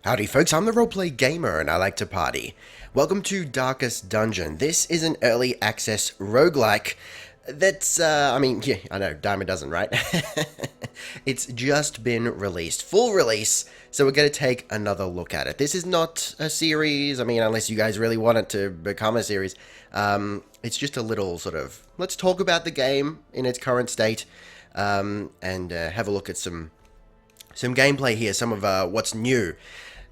Howdy folks, I'm the Roleplay Gamer and I like to party. Welcome to Darkest Dungeon. This is an early access roguelike that's, yeah, I know, dime a dozen, right? It's just been released, full release, so we're going to take another look at it. This is not a series, unless you guys really want it to become a series. It's just a little sort of, let's talk about the game in its current state, and have a look at some gameplay here, some of what's new.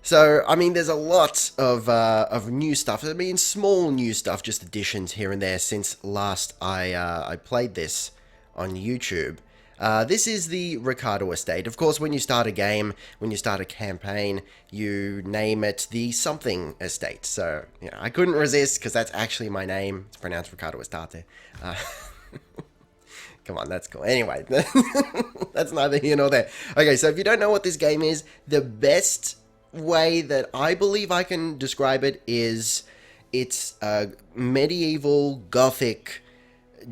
So, there's a lot of new stuff. Small new stuff, just additions here and there since last I played this on YouTube. This is the Ricardo Estate. Of course, when you start a game, when you start a campaign, you name it the something estate. So, I couldn't resist because that's actually my name. It's pronounced Ricardo Estate. Come on, that's cool. Anyway, that's neither here nor there. Okay, so if you don't know what this game is, the best way that I believe I can describe it is it's a medieval gothic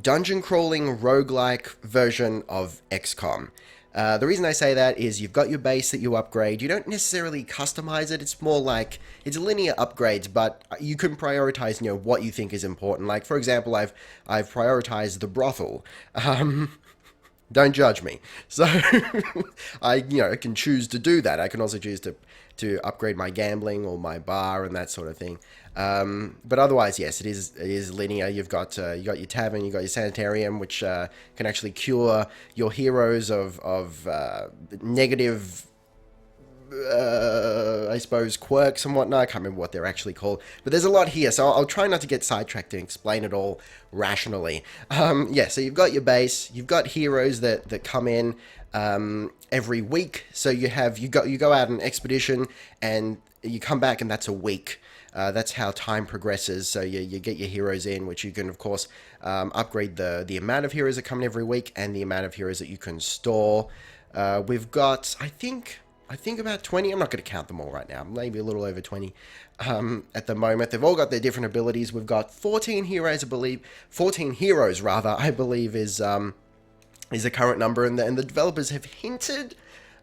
dungeon crawling roguelike version of XCOM. The reason I say that is you've got your base that you upgrade. You don't necessarily customize it. It's more like it's linear upgrades, but you can prioritize, what you think is important. Like, for example, I've prioritized the brothel. Don't judge me. So I can choose to do that. I can also choose to upgrade my gambling or my bar and that sort of thing. But otherwise, yes, it is linear. You've got your tavern, you've got your sanitarium, which can actually cure your heroes of negative, I suppose, quirks and whatnot. I can't remember what they're actually called, but there's a lot here, so I'll try not to get sidetracked and explain it all rationally. So you've got your base, you've got heroes that come in every week. So you go out on an expedition and you come back, and that's a week. That's how time progresses. So you get your heroes in, which you can, of course, upgrade the amount of heroes that come in every week and the amount of heroes that you can store. We've got, I think about 20. I'm not going to count them all right now. Maybe a little over 20 at the moment. They've all got their different abilities. We've got 14 heroes, I believe. 14 heroes, rather, I believe, is the current number. And the developers have hinted,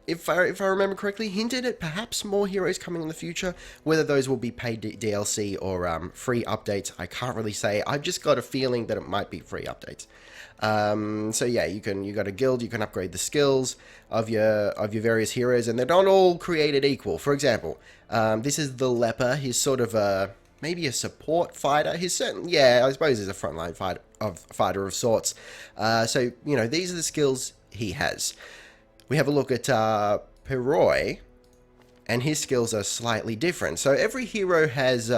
if I remember correctly, hinted at perhaps more heroes coming in the future. Whether those will be paid DLC or free updates, I can't really say. I've just got a feeling that it might be free updates. So yeah, you got a guild, you can upgrade the skills of your various heroes, and they're not all created equal. For example, this is the leper. He's sort of maybe a support fighter. I suppose he's a frontline fighter of sorts. So these are the skills he has. We have a look at Perroy, and his skills are slightly different. So every hero has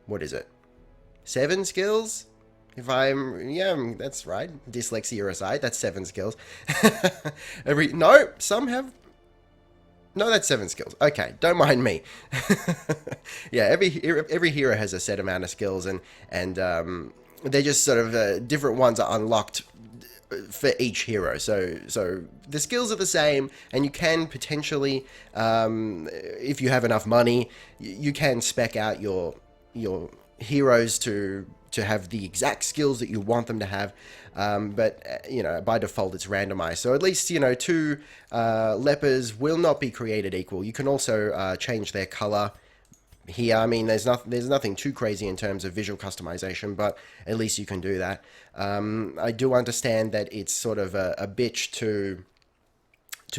what is it? 7 skills? That's right. Dyslexia aside, that's 7 skills. No, that's 7 skills. Okay, don't mind me. Yeah, every hero has a set amount of skills, and they're just sort of different ones are unlocked for each hero. So the skills are the same, and you can potentially, if you have enough money, you can spec out your heroes to have the exact skills that you want them to have, but by default it's randomized. So at least 2 lepers will not be created equal. You can also change their color here. There's nothing too crazy in terms of visual customization, but at least you can do that. I do understand that it's sort of a bitch to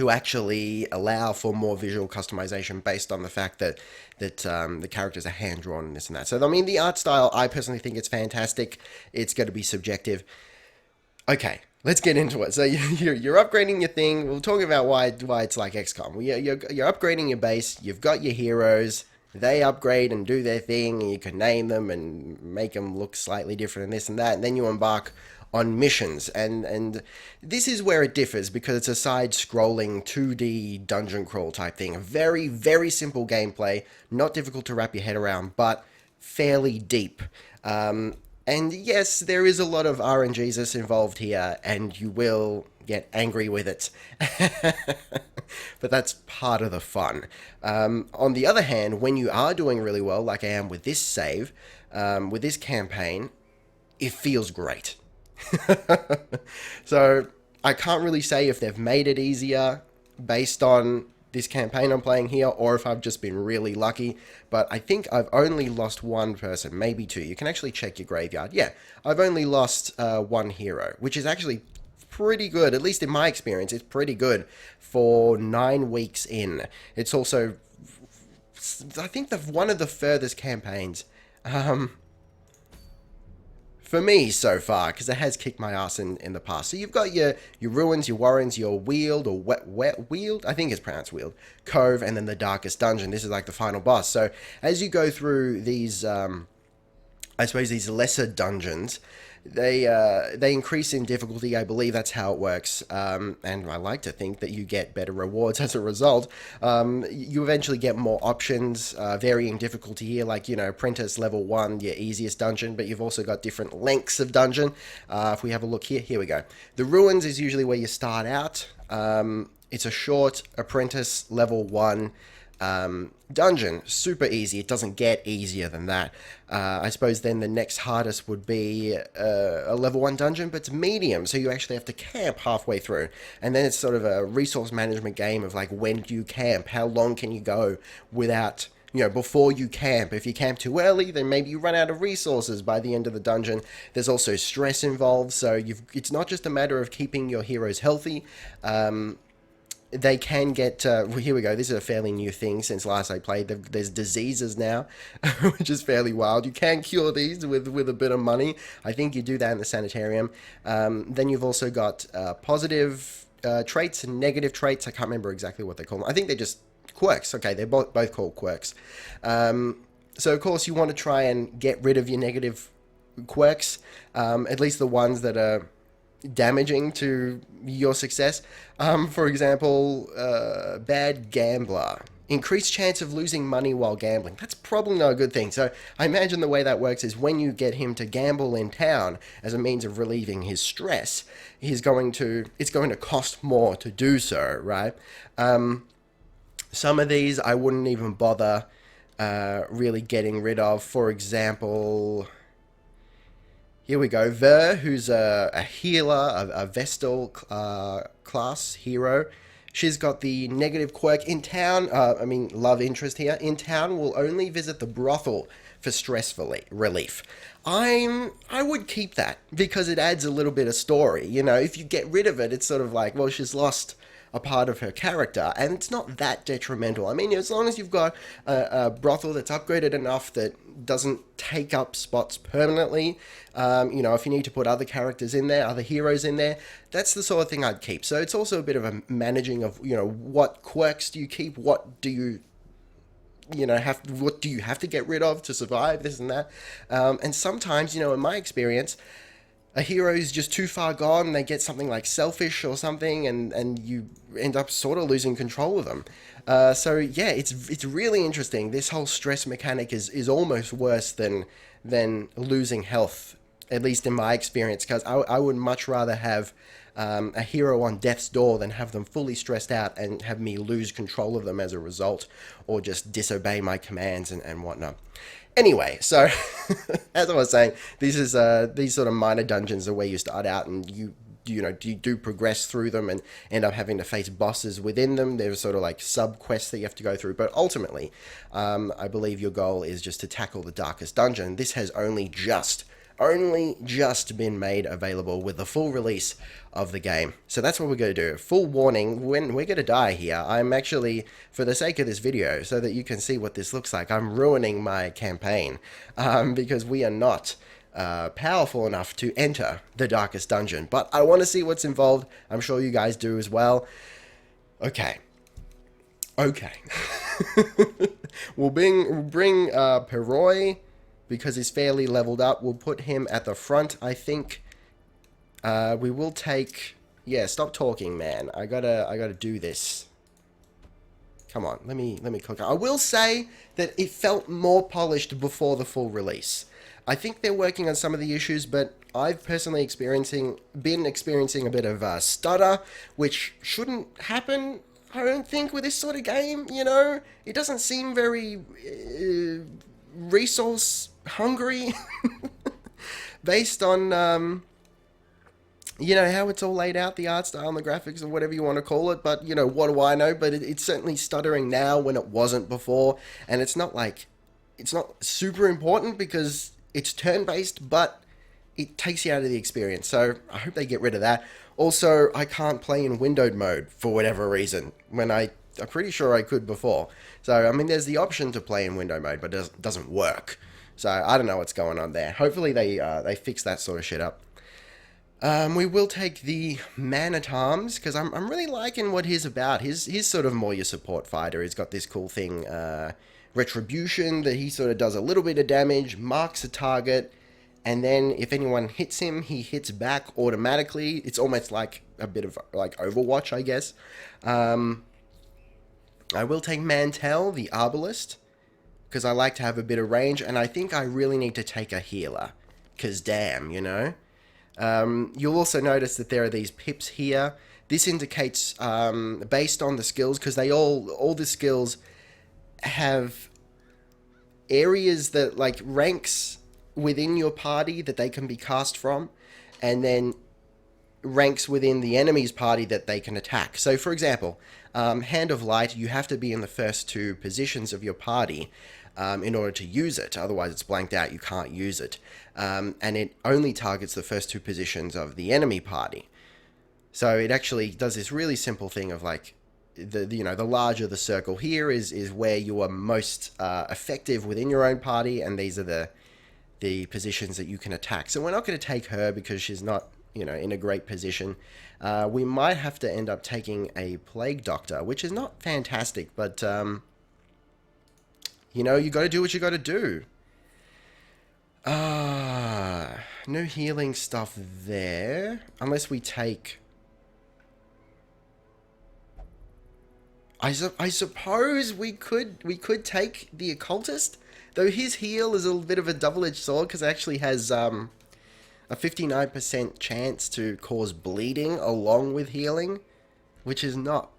actually allow for more visual customization based on the fact that the characters are hand-drawn and this and that. So, the art style, I personally think it's fantastic. It's going to be subjective. Okay, let's get into it. So, you're upgrading your thing. We'll talk about why it's like XCOM. Well, you're upgrading your base. You've got your heroes. They upgrade and do their thing, and you can name them and make them look slightly different and this and that. And then you embark on missions, and this is where it differs, because it's a side-scrolling 2D dungeon crawl type thing. A very, very simple gameplay, not difficult to wrap your head around, but fairly deep. And yes, there is a lot of RNGesus involved here, and you will get angry with it. But that's part of the fun. On the other hand, when you are doing really well, like I am with this save, with this campaign, it feels great. So I can't really say if they've made it easier based on this campaign I'm playing here, or if I've just been really lucky. But I think I've only lost one person, maybe two. You can actually check your graveyard. Yeah, I've only lost one hero, which is actually pretty good, at least in my experience. It's pretty good for 9 weeks in. It's also, I think, one of the furthest campaigns for me so far, because it has kicked my ass in the past. So you've got your ruins, your warrens, your weald, or wet weald, I think it's pronounced weald, cove, and then the darkest dungeon. This is like the final boss. So as you go through these I suppose these lesser dungeons, they increase in difficulty. I believe that's how it works, and I like to think that you get better rewards as a result. You eventually get more options, varying difficulty here, like, you know, apprentice level 1, your easiest dungeon, but you've also got different lengths of dungeon. If we have a look here we go. The ruins is usually where you start out. It's a short apprentice level 1 dungeon, super easy. It doesn't get easier than that. I suppose then the next hardest would be a level 1 dungeon, but it's medium, so you actually have to camp halfway through. And then it's sort of a resource management game of like, when do you camp? How long can you go without, you know, before you camp? If you camp too early, then maybe you run out of resources by the end of the dungeon. There's also stress involved, so it's not just a matter of keeping your heroes healthy. They can get, here we go, this is a fairly new thing since last I played. There's diseases now, which is fairly wild. You can cure these with a bit of money. I think you do that in the sanitarium. Then you've also got positive traits and negative traits. I can't remember exactly what they call them. I think they're just quirks. Okay, they're both called quirks. So, of course, you want to try and get rid of your negative quirks, at least the ones that are damaging to your success. For example, bad gambler. Increased chance of losing money while gambling. That's probably not a good thing. So I imagine the way that works is when you get him to gamble in town as a means of relieving his stress, it's going to cost more to do so, right? Some of these I wouldn't even bother really getting rid of. For example, here we go. Ver, who's a healer, a Vestal class hero. She's got the negative quirk. In town, love interest here. In town, will only visit the brothel for stress relief. I would keep that because it adds a little bit of story. You know, if you get rid of it, it's sort of like, well, she's lost a part of her character, and it's not that detrimental. I mean, as long as you've got a brothel that's upgraded enough that doesn't take up spots permanently, you know, if you need to put other characters in there, other heroes in there, that's the sort of thing I'd keep. So it's also a bit of a managing of, you know, what quirks do you keep, what do you have to get rid of to survive, this and that. And sometimes, you know, in my experience, a hero is just too far gone, they get something like selfish or something, and you end up sort of losing control of them. So yeah, it's really interesting. This whole stress mechanic is almost worse than losing health, at least in my experience, because I would much rather have a hero on death's door than have them fully stressed out and have me lose control of them as a result, or just disobey my commands and whatnot. Anyway, so as I was saying, these sort of minor dungeons are where you start out and you do progress through them and end up having to face bosses within them. There's sort of like sub-quests that you have to go through. But ultimately, I believe your goal is just to tackle the darkest dungeon. This has only just been made available with the full release of the game. So that's what we're going to do. Full warning, when we're going to die here, I'm actually, for the sake of this video, so that you can see what this looks like, I'm ruining my campaign because we are not powerful enough to enter the darkest dungeon. But I want to see what's involved. I'm sure you guys do as well. Okay. We'll bring Perroy, because he's fairly leveled up. We'll put him at the front, I think. We will take... Yeah, stop talking, man. I gotta do this. Come on, let me click. I will say that it felt more polished before the full release. I think they're working on some of the issues, but I've personally been experiencing a bit of stutter, which shouldn't happen, I don't think, with this sort of game, you know? It doesn't seem very resource hungry based on you know, how it's all laid out, the art style and the graphics and whatever you want to call it. But, you know, what do I know? But it's certainly stuttering now when it wasn't before. And it's not like, it's not super important because it's turn-based, but it takes you out of the experience. So I hope they get rid of that. Also, I can't play in windowed mode for whatever reason when I'm pretty sure I could before. So, I mean, there's the option to play in window mode, but it doesn't work. So I don't know what's going on there. Hopefully they fix that sort of shit up. We will take the man-at-arms, because I'm really liking what he's about. He's sort of more your support fighter. He's got this cool thing, Retribution, that he sort of does a little bit of damage, marks a target, and then if anyone hits him, he hits back automatically. It's almost like a bit of like Overwatch, I guess. I will take Mantel, the Arbalist, because I like to have a bit of range, and I think I really need to take a healer, because damn, you know? You'll also notice that there are these pips here. This indicates, based on the skills, because all the skills have areas that, like, ranks within your party that they can be cast from, and then ranks within the enemy's party that they can attack. So, for example, Hand of Light, you have to be in the first two positions of your party in order to use it. Otherwise, it's blanked out. You can't use it. And it only targets the first two positions of the enemy party. So it actually does this really simple thing of like, the larger the circle here is where you are most effective within your own party, and these are the positions that you can attack. So we're not going to take her because she's not, in a great position. We might have to end up taking a Plague Doctor, which is not fantastic, but, you got to do what you got to do. No healing stuff there. Unless we take... I suppose we could take the Occultist, though his heal is a bit of a double-edged sword because it actually has a 59% chance to cause bleeding along with healing, which is not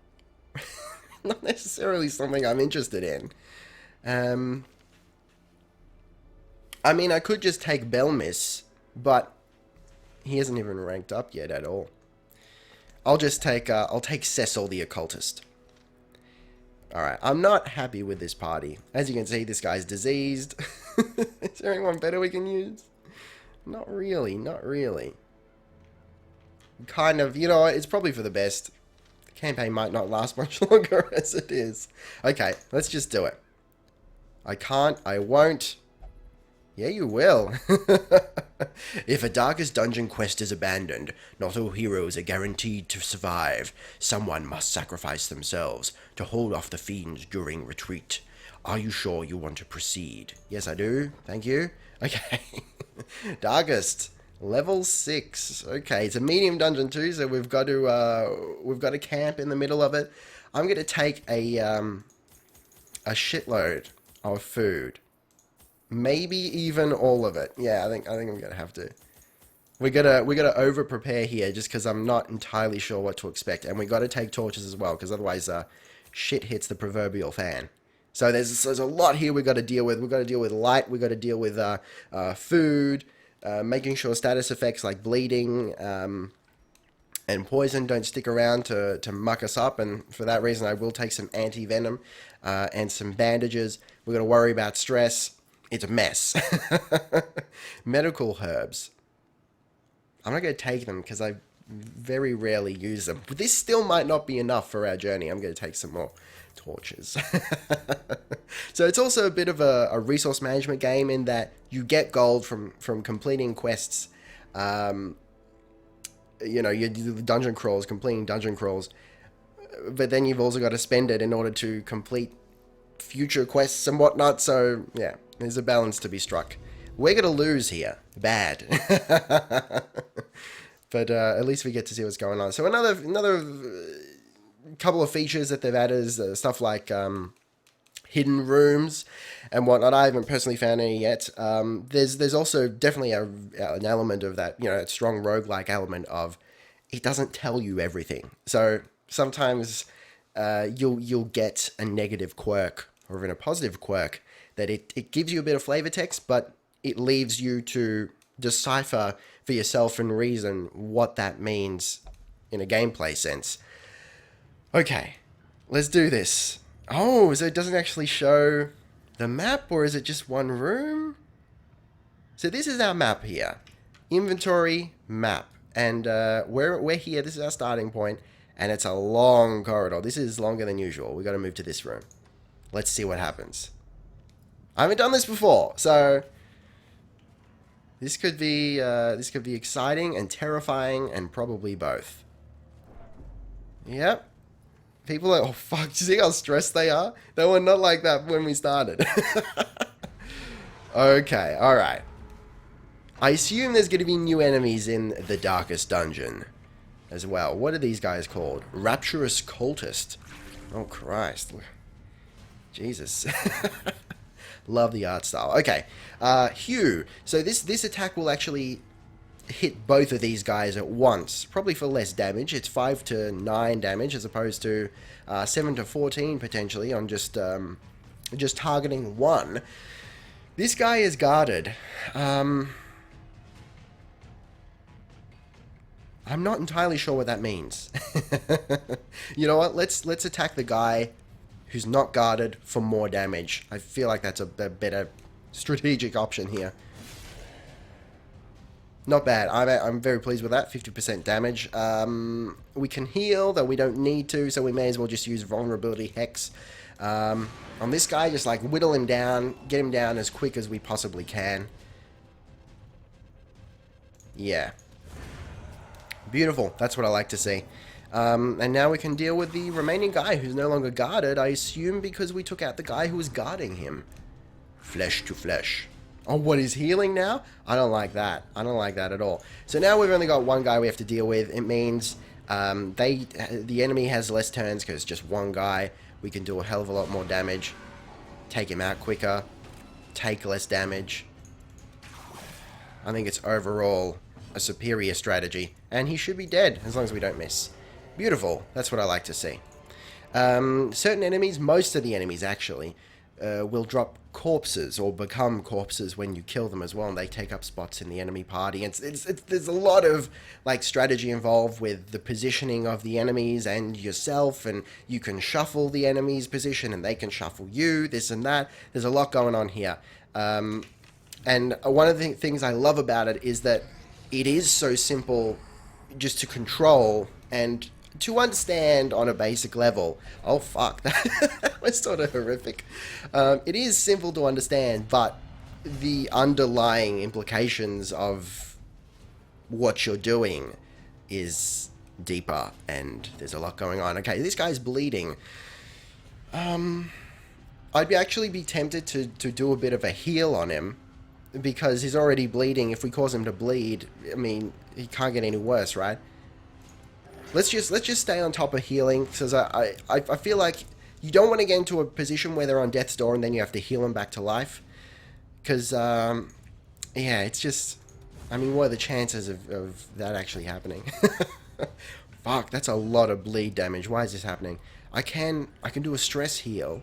not necessarily something I'm interested in. I mean, I could just take Belmis, but he hasn't even ranked up yet at all. I'll just take I'll take Cecil the Occultist. Alright, I'm not happy with this party. As you can see, this guy's diseased. Is there anyone better we can use? Not really, not really. Kind of, it's probably for the best. The campaign might not last much longer as it is. Okay, let's just do it. I can't, I won't. Yeah, you will. If a darkest dungeon quest is abandoned, not all heroes are guaranteed to survive. Someone must sacrifice themselves to hold off the fiends during retreat. Are you sure you want to proceed? Yes, I do. Thank you. Okay. Darkest. Level 6. Okay, it's a medium dungeon too, so we've got to camp in the middle of it. I'm going to take a shitload of food. Maybe even all of it. Yeah, I think I'm gonna have to. We gotta over prepare here, just because I'm not entirely sure what to expect, and we gotta take torches as well, because otherwise, shit hits the proverbial fan. So there's a lot here we gotta deal with. We gotta deal with light. We gotta deal with food, making sure status effects like bleeding and poison don't stick around to muck us up, and for that reason, I will take some anti-venom and some bandages. We gotta worry about stress. It's a mess. Medical herbs. I'm not going to take them because I very rarely use them. But this still might not be enough for our journey. I'm going to take some more torches. So it's also a bit of a resource management game in that you get gold from completing quests. You do the dungeon crawls, completing dungeon crawls. But then you've also got to spend it in order to complete future quests and whatnot. So, yeah. There's a balance to be struck. We're going to lose here. Bad. But at least we get to see what's going on. So another couple of features that they've added is stuff like hidden rooms and whatnot. I haven't personally found any yet. There's also definitely an element of that, a strong roguelike element of it doesn't tell you everything. So sometimes you'll get a negative quirk or even a positive quirk that it gives you a bit of flavor text, but it leaves you to decipher for yourself and reason what that means in a gameplay sense. Okay, let's do this. Oh, so it doesn't actually show the map, or is it just one room? So this is our map here. Inventory, map. And we're here. This is our starting point. And it's a long corridor. This is longer than usual. We got to move to this room. Let's see what happens. I haven't done this before, so this could be exciting and terrifying and probably both. Yep. People are, oh fuck, do you see how stressed they are? They were not like that when we started. Okay, alright. I assume there's going to be new enemies in the darkest dungeon as well. What are these guys called? Rapturous Cultist. Oh Christ. Jesus. Love the art style. Okay. Hue. So this attack will actually hit both of these guys at once, probably for less damage. It's 5 to 9 damage as opposed to 7 to 14 potentially on just targeting one. This guy is guarded. I'm not entirely sure what that means. You know what? Let's attack the guy who's not guarded for more damage. I feel like that's a better strategic option here. Not bad. I'm very pleased with that. 50% damage. We can heal, though we don't need to, so we may as well just use Vulnerability Hex. On this guy, just like whittle him down, get him down as quick as we possibly can. Yeah. Beautiful. That's what I like to see. And now we can deal with the remaining guy who's no longer guarded, I assume because we took out the guy who was guarding him. Flesh to flesh. Oh, what is healing now? I don't like that. I don't like that at all. So now we've only got one guy we have to deal with. It means the enemy has less turns because it's just one guy. We can do a hell of a lot more damage. Take him out quicker. Take less damage. I think it's overall a superior strategy. And he should be dead as long as we don't miss. Beautiful. That's what I like to see. Certain enemies, most of the enemies actually, will drop corpses or become corpses when you kill them as well, and they take up spots in the enemy party. There's a lot of like strategy involved with the positioning of the enemies and yourself, and you can shuffle the enemy's position and they can shuffle you, this and that. There's a lot going on here. And one of the things I love about it is that it is so simple just to control and to understand on a basic level. Oh fuck, that was sort of horrific. It is simple to understand, but the underlying implications of what you're doing is deeper, and there's a lot going on. Okay, this guy's bleeding. I'd actually be tempted to do a bit of a heal on him, because he's already bleeding. If we cause him to bleed, I mean, he can't get any worse, right? Let's just stay on top of healing, because I feel like you don't want to get into a position where they're on death's door and then you have to heal them back to life. Because, yeah, it's just, I mean, what are the chances of that actually happening? Fuck, that's a lot of bleed damage. Why is this happening? I can do a stress heal,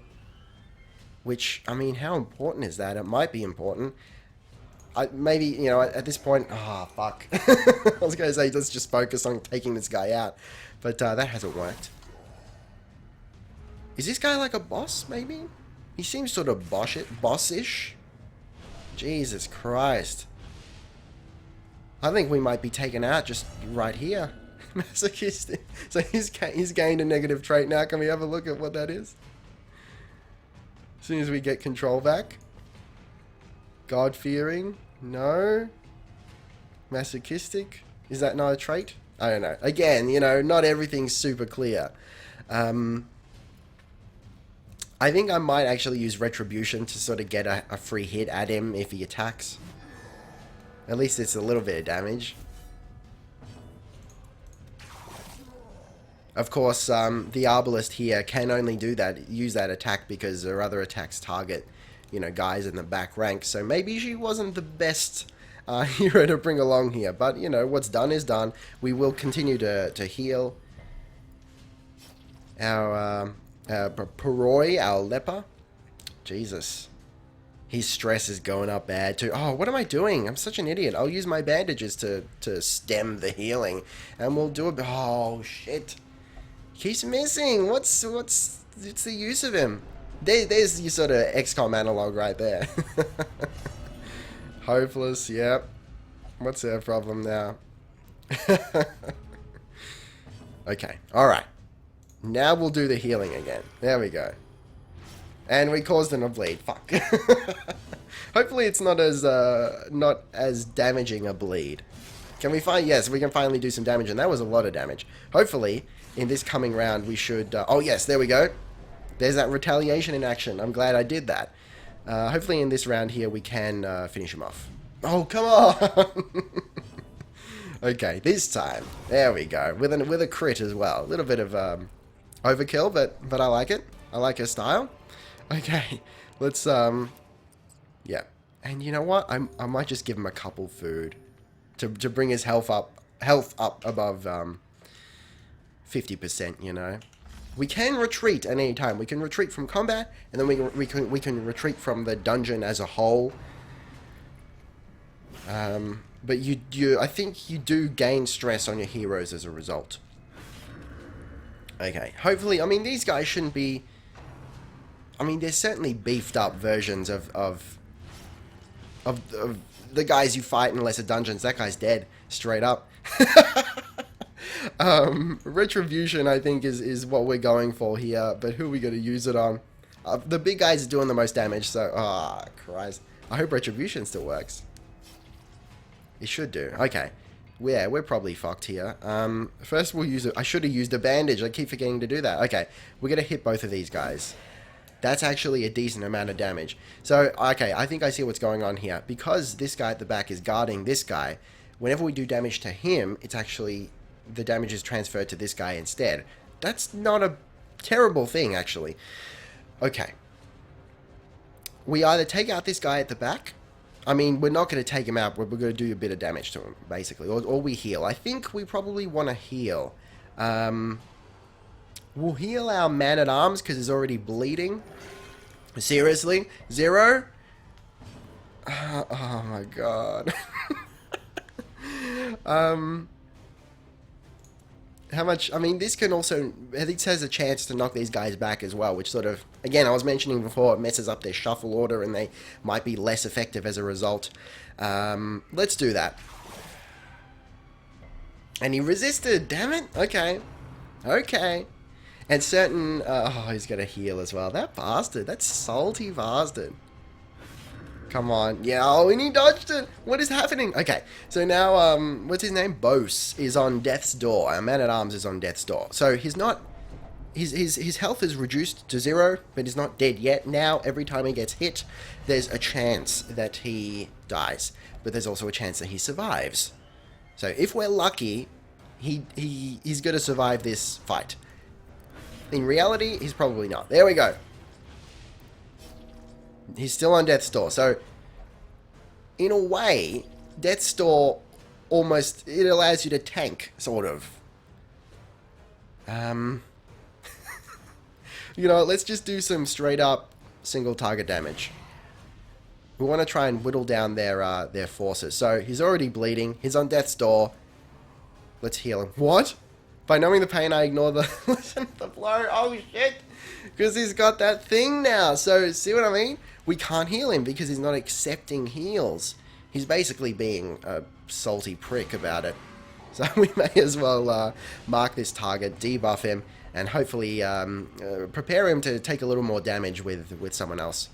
which, I mean, how important is that? It might be important. Maybe, you know, at this point, fuck. I was going to say, let's just focus on taking this guy out. But that hasn't worked. Is this guy like a boss, maybe? He seems sort of bossish. Jesus Christ. I think we might be taken out just right here. Masochistic. So he's gained a negative trait now. Can we have a look at what that is? As soon as we get control back. God-fearing? No. Masochistic? Is that not a trait? I don't know. Again, you know, not everything's super clear. I think I might actually use Retribution to sort of get a free hit at him if he attacks. At least it's a little bit of damage. Of course, the Arbalist here can only use that attack because their other attacks target, you know, guys in the back rank. So maybe she wasn't the best hero to bring along here. But, you know, what's done is done. We will continue to heal our Paroi, our leper. Jesus. His stress is going up bad too. Oh, what am I doing? I'm such an idiot. I'll use my bandages to stem the healing. And we'll do a... Oh, shit. Keeps missing. What's the use of him? There's your sort of XCOM analog right there. Hopeless, yep. What's their problem now? Okay, alright. Now we'll do the healing again. There we go. And we caused them a bleed. Fuck. Hopefully it's not as damaging a bleed. Can we find... Yes, we can finally do some damage, and that was a lot of damage. Hopefully, in this coming round, we should... oh, yes, there we go. There's that retaliation in action. I'm glad I did that. Hopefully in this round here, we can finish him off. Oh, come on! Okay, this time. There we go. With a crit as well. A little bit of overkill, but I like it. I like her style. Okay, let's... Yeah. And you know what? I might just give him a couple food to bring his health up above 50%, you know. We can retreat at any time. We can retreat from combat, and then we can retreat from the dungeon as a whole. But I think you do gain stress on your heroes as a result. Okay, hopefully, I mean, these guys shouldn't be... I mean, there's certainly beefed up versions of the guys you fight in lesser dungeons. That guy's dead, straight up. Retribution, I think, is what we're going for here, but who are we going to use it on? The big guys are doing the most damage, so... Ah, Christ. I hope Retribution still works. It should do. Okay. Yeah, we're probably fucked here. First we'll use it. I should have used a bandage. I keep forgetting to do that. Okay. We're going to hit both of these guys. That's actually a decent amount of damage. So, okay, I think I see what's going on here. Because this guy at the back is guarding this guy, whenever we do damage to him, it's actually... the damage is transferred to this guy instead. That's not a terrible thing, actually. Okay. We either take out this guy at the back... I mean, we're not going to take him out, but we're going to do a bit of damage to him, basically. Or we heal. I think we probably want to heal. We'll heal our man-at-arms, because he's already bleeding. Seriously? 0? Oh my god. How much... I mean, this can also... This has a chance to knock these guys back as well, which sort of... Again, I was mentioning before, it messes up their shuffle order, and they might be less effective as a result. Let's do that. And he resisted, damn it! Okay. Okay. And certain... oh, he's got to heal as well. That bastard. That salty bastard. Come on. Yeah, oh, and he dodged it. What is happening? Okay, so now, what's his name? Bose is on death's door. Our man-at-arms is on death's door. So he's not... His health is reduced to 0, but he's not dead yet. Now, every time he gets hit, there's a chance that he dies. But there's also a chance that he survives. So if we're lucky, he's going to survive this fight. In reality, he's probably not. There we go. He's still on death's door. So, in a way, death's door almost... It allows you to tank, sort of. You know, let's just do some straight up single target damage. We want to try and whittle down their forces. So, he's already bleeding. He's on death's door. Let's heal him. What? By numbing the pain, I ignore the... Listen to the blow. Oh, shit. Because he's got that thing now. So, see what I mean? We can't heal him because he's not accepting heals. He's basically being a salty prick about it. So we may as well mark this target, debuff him, and hopefully prepare him to take a little more damage with someone else.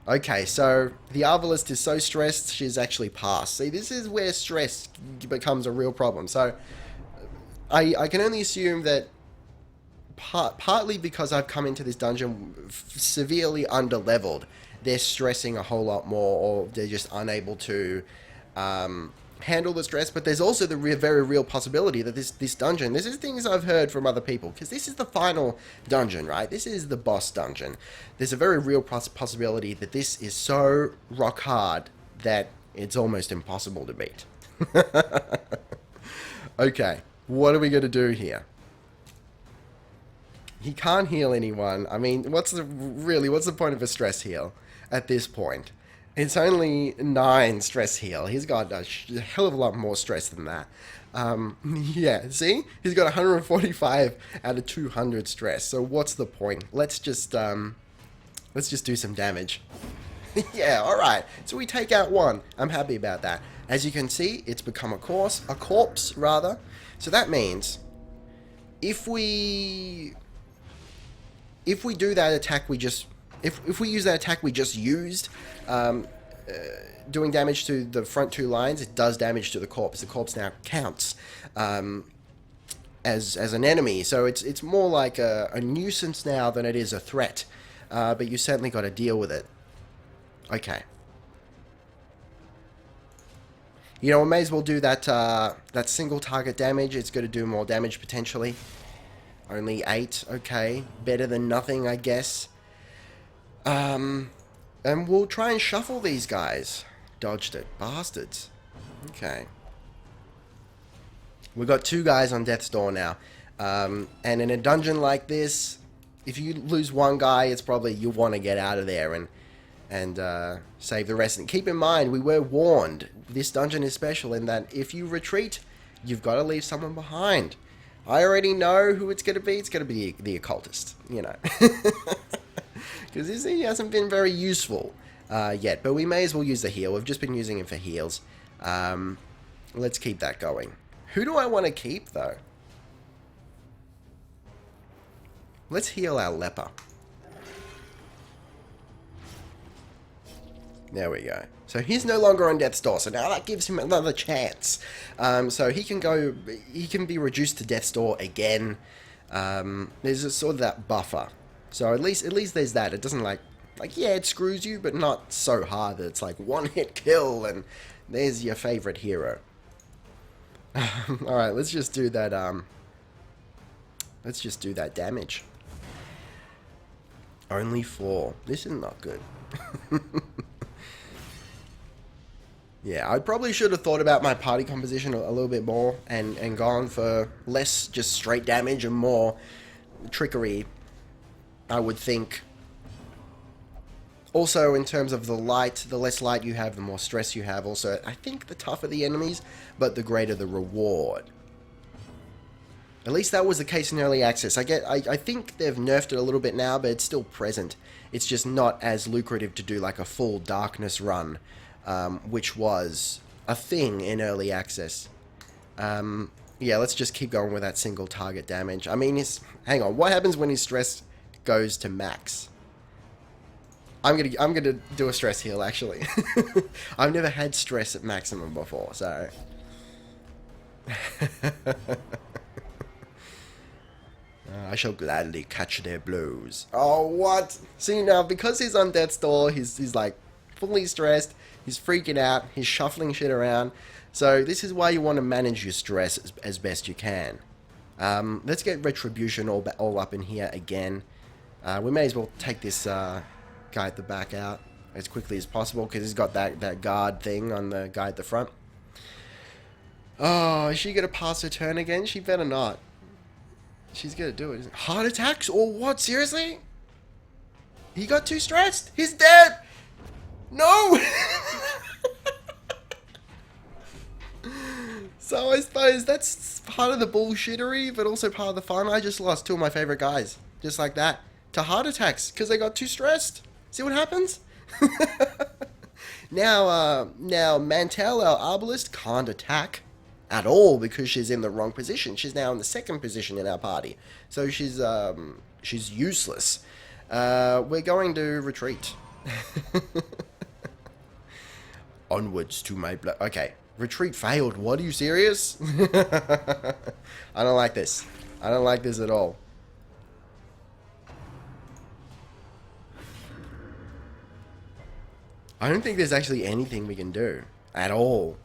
Okay, so the Arbalist is so stressed, she's actually passed. See, this is where stress becomes a real problem. So I can only assume that partly because I've come into this dungeon severely under-leveled, they're stressing a whole lot more, or they're just unable to handle the stress. But there's also the very real possibility that this dungeon, this is things I've heard from other people, because this is the final dungeon, right? This is the boss dungeon. There's a very real possibility that this is so rock hard that it's almost impossible to beat. Okay, what are we going to do here? He can't heal anyone. I mean, what's the point of a stress heal at this point? It's only 9 stress heal. He's got a hell of a lot more stress than that. Yeah, see? He's got 145 out of 200 stress. So what's the point? Let's just do some damage. Yeah, alright. So we take out 1. I'm happy about that. As you can see, it's become a corpse, rather. So that means if we do that attack we just... If we use that attack we just used, doing damage to the front 2 lines, it does damage to the corpse. The corpse now counts as an enemy. So it's more like a nuisance now than it is a threat. But you certainly got to deal with it. Okay. You know, we may as well do that that single target damage. It's going to do more damage potentially. Only 8. Okay. Better than nothing, I guess. And we'll try and shuffle these guys. Dodged it. Bastards. Okay. We've got 2 guys on death's door now. And in a dungeon like this, if you lose 1 guy, it's probably you want to get out of there and save the rest. And keep in mind, we were warned. This dungeon is special in that if you retreat, you've got to leave someone behind. I already know who it's going to be. It's going to be the occultist, you know. Because he hasn't been very useful yet. But we may as well use the heal. We've just been using him for heals. Let's keep that going. Who do I want to keep, though? Let's heal our leper. There we go. So he's no longer on death's door. So now that gives him another chance. So he can be reduced to death's door again. There's a sort of that buffer. So at least there's that. It doesn't like yeah, it screws you, but not so hard that it's like 1-hit kill and there's your favorite hero. All right, let's just do that. Let's just do that damage. Only 4. This is not good. Yeah, I probably should have thought about my party composition a little bit more and gone for less just straight damage and more trickery, I would think. Also, in terms of the light, the less light you have, the more stress you have. Also, I think the tougher the enemies, but the greater the reward. At least that was the case in early access. I think they've nerfed it a little bit now, but it's still present. It's just not as lucrative to do like a full darkness run, which was a thing in early access. Yeah, let's just keep going with that single target damage. I mean, hang on. What happens when his stress goes to max? I'm gonna do a stress heal actually. I've never had stress at maximum before, so. I shall gladly catch their blows. Oh, what? See, now, because he's on death's door, he's like fully stressed, he's freaking out, he's shuffling shit around. So this is why you want to manage your stress as best you can. Let's get retribution all up in here again. We may as well take this guy at the back out as quickly as possible because he's got that guard thing on the guy at the front. Oh, is she going to pass her turn again? She better not. She's going to do it. Heart attacks or what? Seriously? He got too stressed. He's dead. No. So I suppose that's part of the bullshittery, but also part of the fun. I just lost 2 of my favorite guys. Just like that. To heart attacks because they got too stressed. See what happens? Now Mantel, our arbalist, can't attack at all because she's in the wrong position. She's now in the 2nd position in our party, so she's useless. We're going to retreat. Onwards to my blood. Okay, retreat failed. What, are you serious? I don't like this. I don't like this at all. I don't think there's actually anything we can do at all.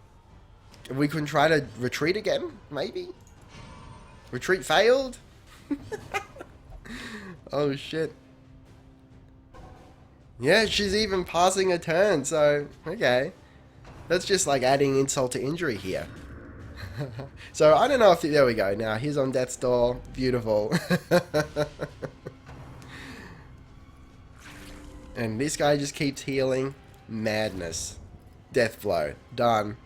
We can try to retreat again, maybe? Retreat failed? Oh, shit. Yeah, she's even passing a turn, so, okay. That's just like adding insult to injury here. So I don't know if... There we go. Now he's on death's door. Beautiful. And this guy just keeps healing. Madness. Death blow. Done.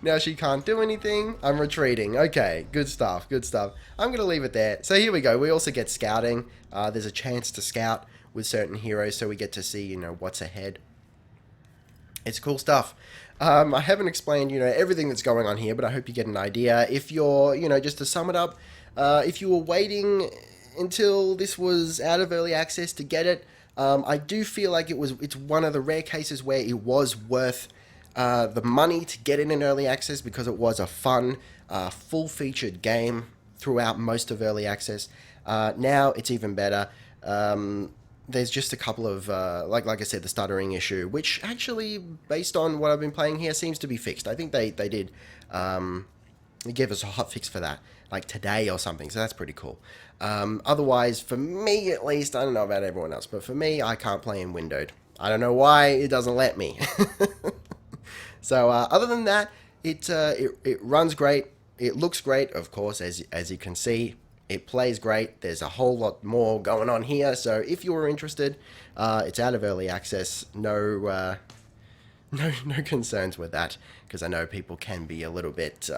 Now she can't do anything. I'm retreating. Okay, good stuff, good stuff. I'm going to leave it there. So here we go. We also get scouting. There's a chance to scout with certain heroes, so we get to see, what's ahead. It's cool stuff. I haven't explained, everything that's going on here, but I hope you get an idea. If you're, just to sum it up, if you were waiting until this was out of early access to get it, I do feel like it's one of the rare cases where it was worth the money to get it in early access, because it was a fun, full-featured game throughout most of early access. Now it's even better. There's just a couple of, like I said, the stuttering issue, which actually, based on what I've been playing here, seems to be fixed. I think they did give us a hot fix for that, like today or something, so that's pretty cool. Otherwise, for me at least, I don't know about everyone else, but for me, I can't play in windowed. I don't know why it doesn't let me. So other than that, it runs great. It looks great, of course, as you can see. It plays great. There's a whole lot more going on here. So if you were interested, it's out of early access. No concerns with that, because I know people can be a little bit,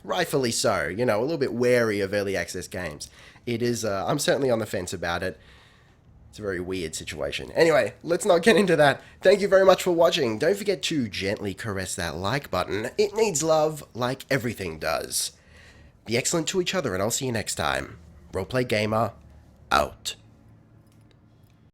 rightfully so, a little bit wary of early access games. It is. I'm certainly on the fence about it. It's a very weird situation. Anyway, let's not get into that. Thank you very much for watching. Don't forget to gently caress that like button. It needs love like everything does. Be excellent to each other, and I'll see you next time. Roleplay Gamer, out.